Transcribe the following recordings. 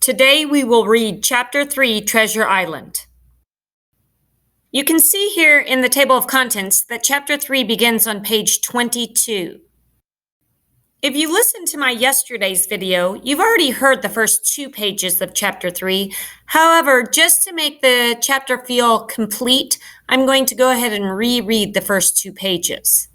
Today we will read Chapter 3, Treasure Island. You can see here in the table of contents that Chapter 3 begins on page 22. If you listened to my yesterday's video, you've already heard the first 2 pages of Chapter 3. However, just to make the chapter feel complete, I'm going to go ahead and reread the first 2 pages.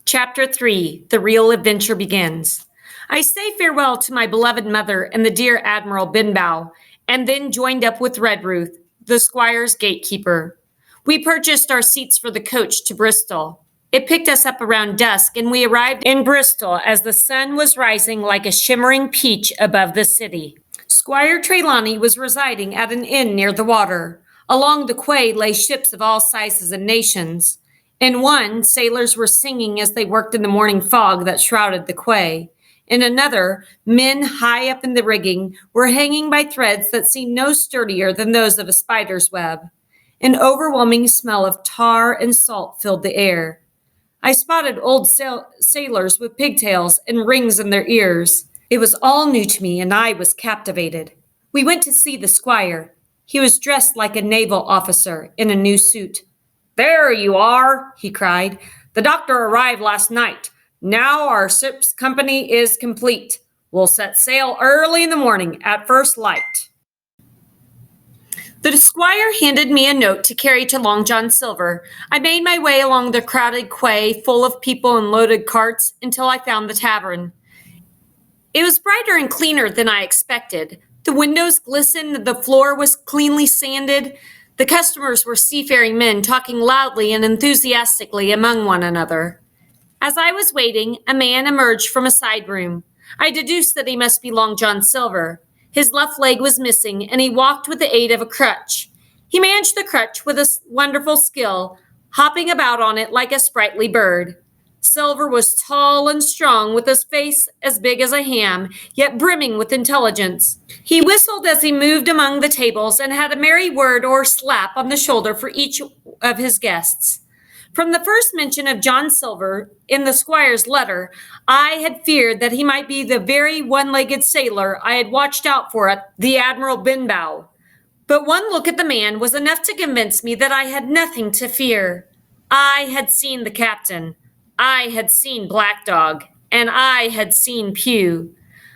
Chapter 3, The Real Adventure Begins. I say farewell to my beloved mother and the dear Admiral Benbow, and then joined up with Redruth, the squire's gatekeeper. We purchased our seats for the coach to Bristol. It picked us up around dusk, and we arrived in Bristol as the sun was rising like a shimmering peach above the city. Squire Trelawney was residing at an inn near the water. Along the quay lay ships of all sizes and nations. In one, sailors were singing as they worked in the morning fog that shrouded the quay. In another, men high up in the rigging were hanging by threads that seemed no sturdier than those of a spider's web. An overwhelming smell of tar and salt filled the air. I spotted old sailors with pigtails and rings in their ears. It was all new to me, and I was captivated. We went to see the squire. He was dressed like a naval officer in a new suit. "There you are," he cried. "The doctor arrived last night. Now our ship's company is complete. We'll set sail early in the morning at first light." The squire handed me a note to carry to Long John Silver. I made my way along the crowded quay full of people and loaded carts until I found the tavern. It was brighter and cleaner than I expected. The windows glistened, the floor was cleanly sanded. The customers were seafaring men talking loudly and enthusiastically among one another. As I was waiting, a man emerged from a side room. I deduced that he must be Long John Silver. His left leg was missing, and he walked with the aid of a crutch. He managed the crutch with a wonderful skill, hopping about on it like a sprightly bird. Silver was tall and strong, with his face as big as a ham, yet brimming with intelligence. He whistled as he moved among the tables and had a merry word or slap on the shoulder for each of his guests. From the first mention of John Silver in the squire's letter, I had feared that he might be the very one-legged sailor I had watched out for at the Admiral Benbow. But one look at the man was enough to convince me that I had nothing to fear. I had seen the captain. I had seen Black Dog, and I had seen Pew.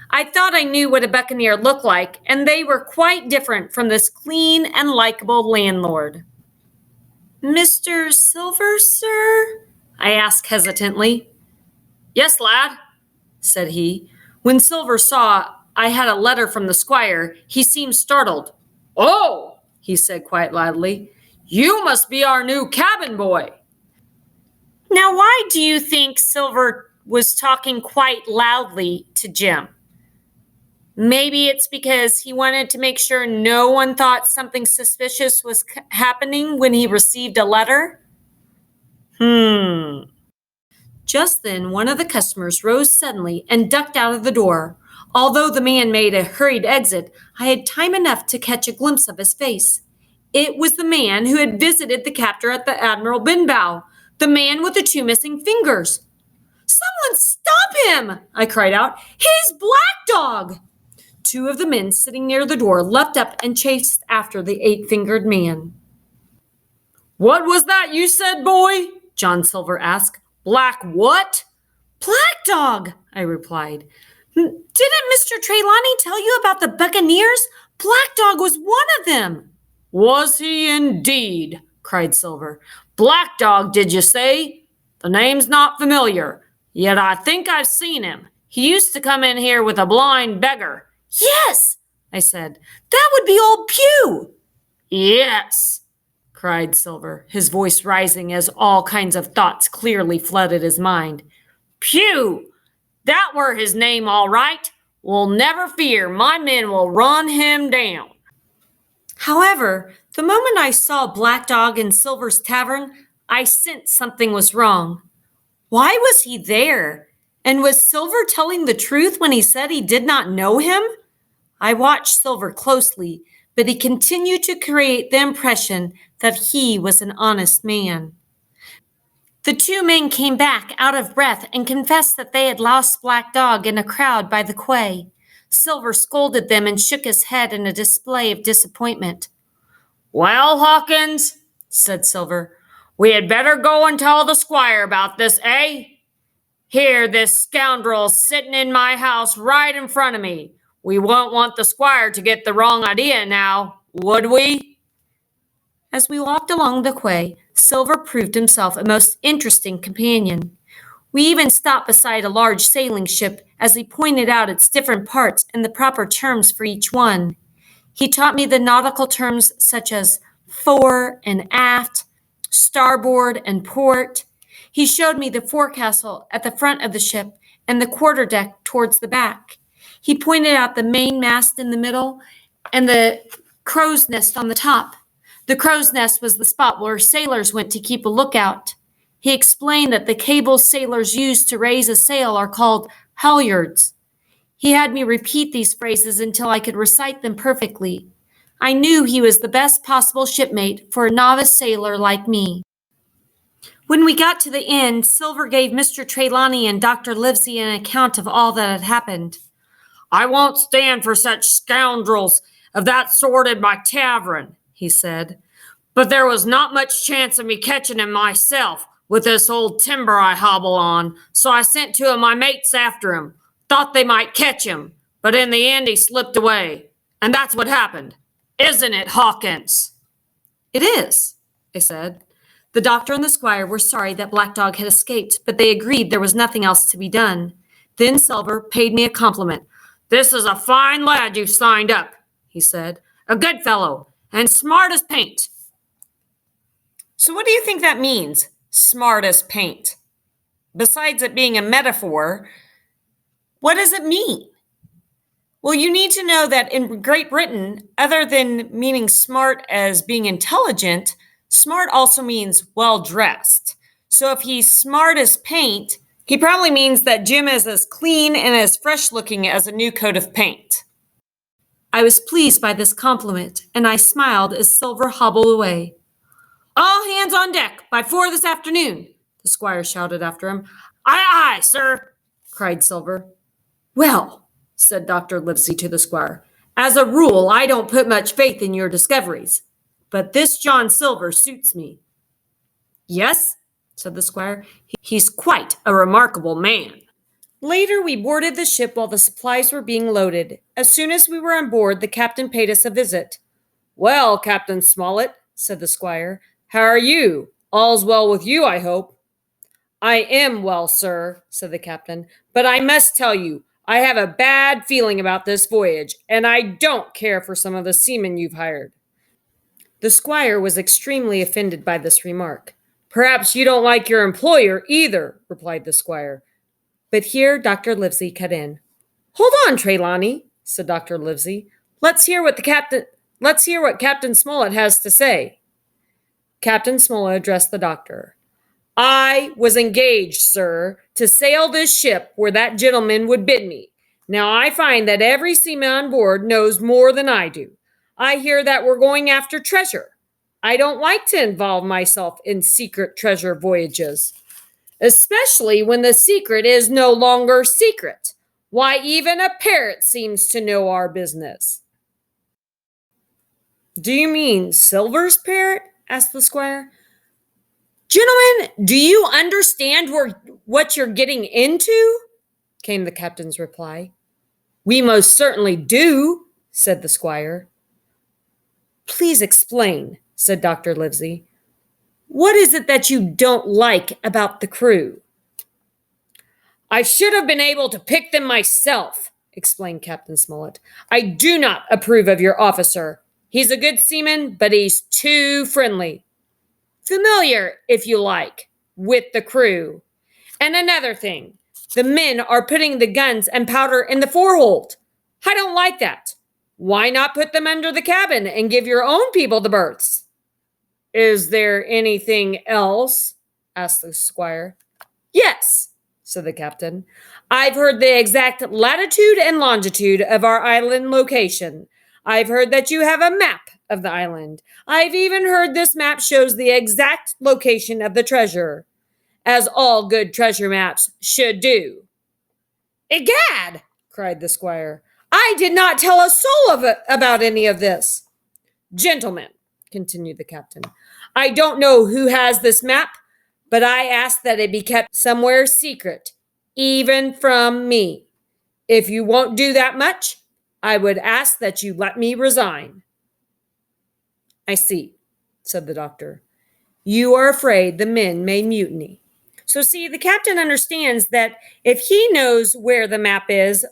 I thought I knew what a buccaneer looked like, and they were quite different from this clean and likable landlord. "Mr. Silver, sir?" I asked hesitantly. "Yes, lad," said he. When Silver saw I had a letter from the squire, he seemed startled. "Oh," he said quite loudly, "you must be our new cabin boy." Now, why do you think Silver was talking quite loudly to Jim? Maybe it's because he wanted to make sure no one thought something suspicious was happening when he received a letter? Just then, one of the customers rose suddenly and ducked out of the door. Although the man made a hurried exit, I had time enough to catch a glimpse of his face. It was the man who had visited the captor at the Admiral Benbow, the man with the 2 missing fingers. "Someone stop him!" I cried out. "He's Black Dog!" 2 of the men sitting near the door leapt up and chased after the 8-fingered man. "What was that you said, boy?" John Silver asked. "Black what?" "Black Dog," I replied. "Didn't Mr. Trelawney tell you about the buccaneers? Black Dog was one of them." "Was he indeed?" cried Silver. "Black Dog, did you say? The name's not familiar, yet I think I've seen him. He used to come in here with a blind beggar." "Yes," I said. "That would be old Pew." "Yes," cried Silver, his voice rising as all kinds of thoughts clearly flooded his mind. "Pew! That were his name all right. Well, never fear, my men will run him down." However, the moment I saw Black Dog in Silver's tavern, I sensed something was wrong. Why was he there? And was Silver telling the truth when he said he did not know him? I watched Silver closely, but he continued to create the impression that he was an honest man. The 2 men came back out of breath and confessed that they had lost Black Dog in a crowd by the quay. Silver scolded them and shook his head in a display of disappointment. "Well, Hawkins," said Silver, "we had better go and tell the squire about this, eh? Here, this scoundrel's sitting in my house right in front of me. We won't want the squire to get the wrong idea now, would we?" As we walked along the quay, Silver proved himself a most interesting companion. We even stopped beside a large sailing ship as he pointed out its different parts and the proper terms for each one. He taught me the nautical terms such as fore and aft, starboard and port. He showed me the forecastle at the front of the ship and the quarterdeck towards the back. He pointed out the main mast in the middle and the crow's nest on the top. The crow's nest was the spot where sailors went to keep a lookout. He explained that the cables sailors use to raise a sail are called halyards. He had me repeat these phrases until I could recite them perfectly. I knew he was the best possible shipmate for a novice sailor like me. When we got to the inn, Silver gave Mr. Trelawney and Dr. Livesey an account of all that had happened. "I won't stand for such scoundrels of that sort in my tavern," he said. "But there was not much chance of me catching him myself with this old timber I hobble on, so I sent two of my mates after him. Thought they might catch him, but in the end he slipped away. And that's what happened. Isn't it, Hawkins?" "It is," I said. The doctor and the squire were sorry that Black Dog had escaped, but they agreed there was nothing else to be done. Then Silver paid me a compliment. "This is a fine lad you've signed up," he said. "A good fellow, and smart as paint." So what do you think that means, smart as paint? Besides it being a metaphor, what does it mean? Well, you need to know that in Great Britain, other than meaning smart as being intelligent, smart also means well-dressed. So if he's smart as paint, he probably means that Jim is as clean and as fresh-looking as a new coat of paint. I was pleased by this compliment, and I smiled as Silver hobbled away. "All hands on deck by 4 this afternoon," the squire shouted after him. "Aye, aye, sir," cried Silver. "Well," said Dr. Livesey to the squire, "as a rule, I don't put much faith in your discoveries, but this John Silver suits me." "Yes," said the squire, "he's quite a remarkable man." Later, we boarded the ship while the supplies were being loaded. As soon as we were on board, the captain paid us a visit. "Well, Captain Smollett," said the squire, "how are you? All's well with you, I hope." "I am well, sir," said the captain, "but I must tell you, I have a bad feeling about this voyage, and I don't care for some of the seamen you've hired." The squire was extremely offended by this remark. "Perhaps you don't like your employer either," replied the squire. But here Dr. Livesey cut in. "Hold on, Trelawney," said Dr. Livesey. Let's hear what Captain Smollett has to say." Captain Smollett addressed the doctor. "I was engaged, sir, to sail this ship where that gentleman would bid me. Now I find that every seaman on board knows more than I do. I hear that we're going after treasure. I don't like to involve myself in secret treasure voyages, especially when the secret is no longer secret. Why, even a parrot seems to know our business." "Do you mean Silver's parrot?" asked the squire. "Gentlemen, do you understand what you're getting into?" came the captain's reply. "We most certainly do," said the squire. "Please explain," said Dr. Livesey. "What is it that you don't like about the crew?" "I should have been able to pick them myself," explained Captain Smollett. "I do not approve of your officer. He's a good seaman, but he's too friendly. Familiar, if you like, with the crew. And another thing, the men are putting the guns and powder in the forehold. I don't like that. Why not put them under the cabin and give your own people the berths?" "Is there anything else?" asked the squire. "Yes," said the captain. "I've heard the exact latitude and longitude of our island location. I've heard that you have a map of the island. I've even heard this map shows the exact location of the treasure, as all good treasure maps should do." "Egad!" cried the squire. I did not tell a soul about any of this. Gentlemen, continued the captain, I don't know who has this map, but I ask that it be kept somewhere secret, even from me. If you won't do that much, I would ask that you let me resign. I see, said the doctor. You are afraid the men may mutiny. So, see, the captain understands that if he knows where the map is,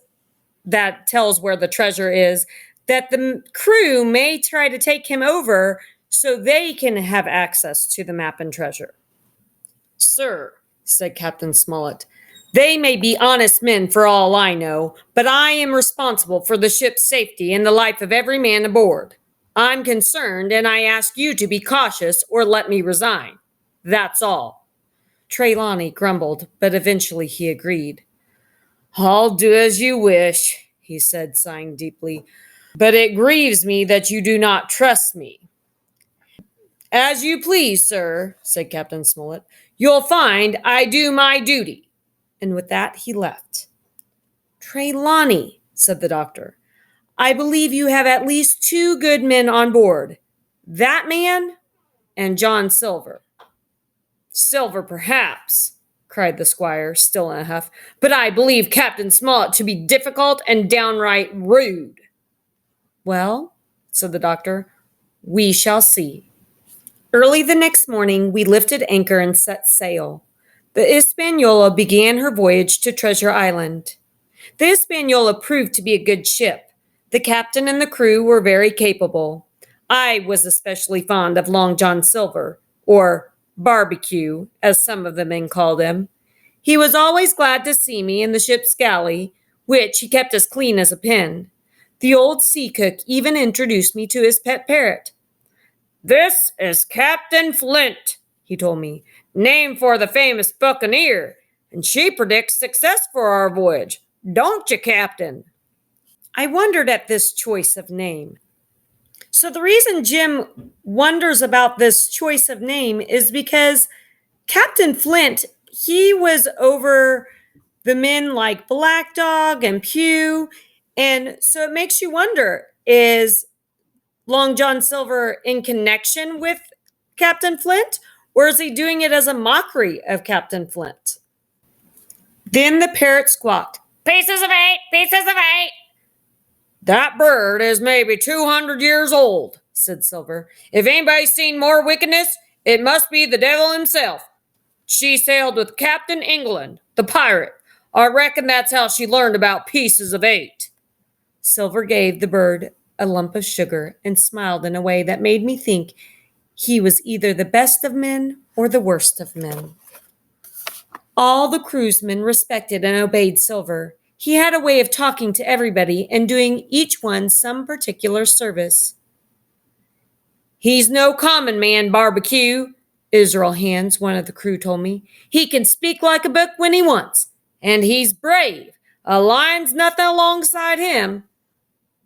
that tells where the treasure is, that the crew may try to take him over so they can have access to the map and treasure. Sir, said Captain Smollett, they may be honest men for all I know, but I am responsible for the ship's safety and the life of every man aboard. I'm concerned, and I ask you to be cautious or let me resign. That's all. Trelawney grumbled, but eventually he agreed. I'll do as you wish, he said, sighing deeply, but it grieves me that you do not trust me. As you please, sir, said Captain Smollett. You'll find I do my duty. And with that, he left. Trelawney, said the doctor, I believe you have at least 2 good men on board. That man and John Silver. Silver, perhaps, cried the squire, still in a huff, but I believe Captain Smollett to be difficult and downright rude. Well, said the doctor, we shall see. Early the next morning, we lifted anchor and set sail. The Hispaniola began her voyage to Treasure Island. The Hispaniola proved to be a good ship. The captain and the crew were very capable. I was especially fond of Long John Silver, or Barbecue, as some of the men called him. He was always glad to see me in the ship's galley, which he kept as clean as a pin. The old sea cook even introduced me to his pet parrot. This is Captain Flint, he told me, named for the famous buccaneer, and she predicts success for our voyage. Don't you, Captain? I wondered at this choice of name. So the reason Jim wonders about this choice of name is because Captain Flint, he was over the men like Black Dog and Pew, and so it makes you wonder, is Long John Silver in connection with Captain Flint, or is he doing it as a mockery of Captain Flint? Then the parrot squawked, Pieces of 8, pieces of 8. That bird is maybe 200 years old, said Silver. If anybody's seen more wickedness, it must be the devil himself. She sailed with Captain England, the pirate. I reckon that's how she learned about pieces of 8. Silver gave the bird a lump of sugar and smiled in a way that made me think he was either the best of men or the worst of men. All the crewsmen respected and obeyed Silver. He had a way of talking to everybody and doing each one some particular service. He's no common man, Barbecue, Israel Hands, one of the crew, told me. He can speak like a book when he wants, and he's brave. A lion's nothing alongside him.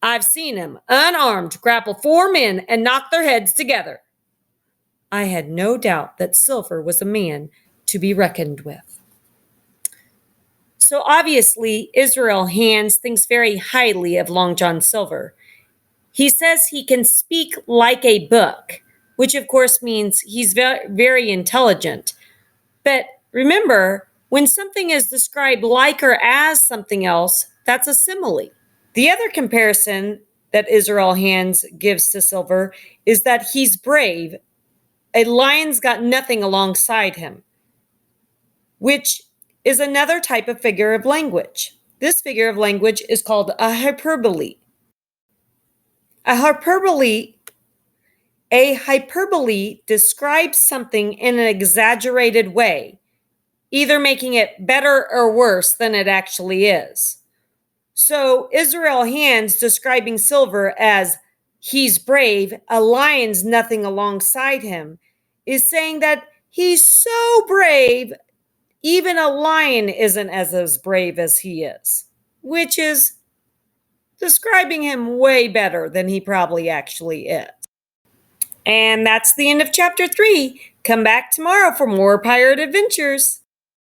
I've seen him, unarmed, grapple 4 men and knock their heads together. I had no doubt that Silver was a man to be reckoned with. So obviously, Israel Hands thinks very highly of Long John Silver. He says he can speak like a book, which of course means he's very intelligent. But remember, when something is described like or as something else, that's a simile. The other comparison that Israel Hands gives to Silver is that he's brave. A lion's got nothing alongside him, which is another type of figure of language. This figure of language is called a hyperbole. A hyperbole describes something in an exaggerated way, either making it better or worse than it actually is. So Israel Hands describing Silver as he's brave, a lion's nothing alongside him, is saying that he's so brave, even a lion isn't as brave as he is, which is describing him way better than he probably actually is. And that's the end of chapter 3. Come back tomorrow for more pirate adventures.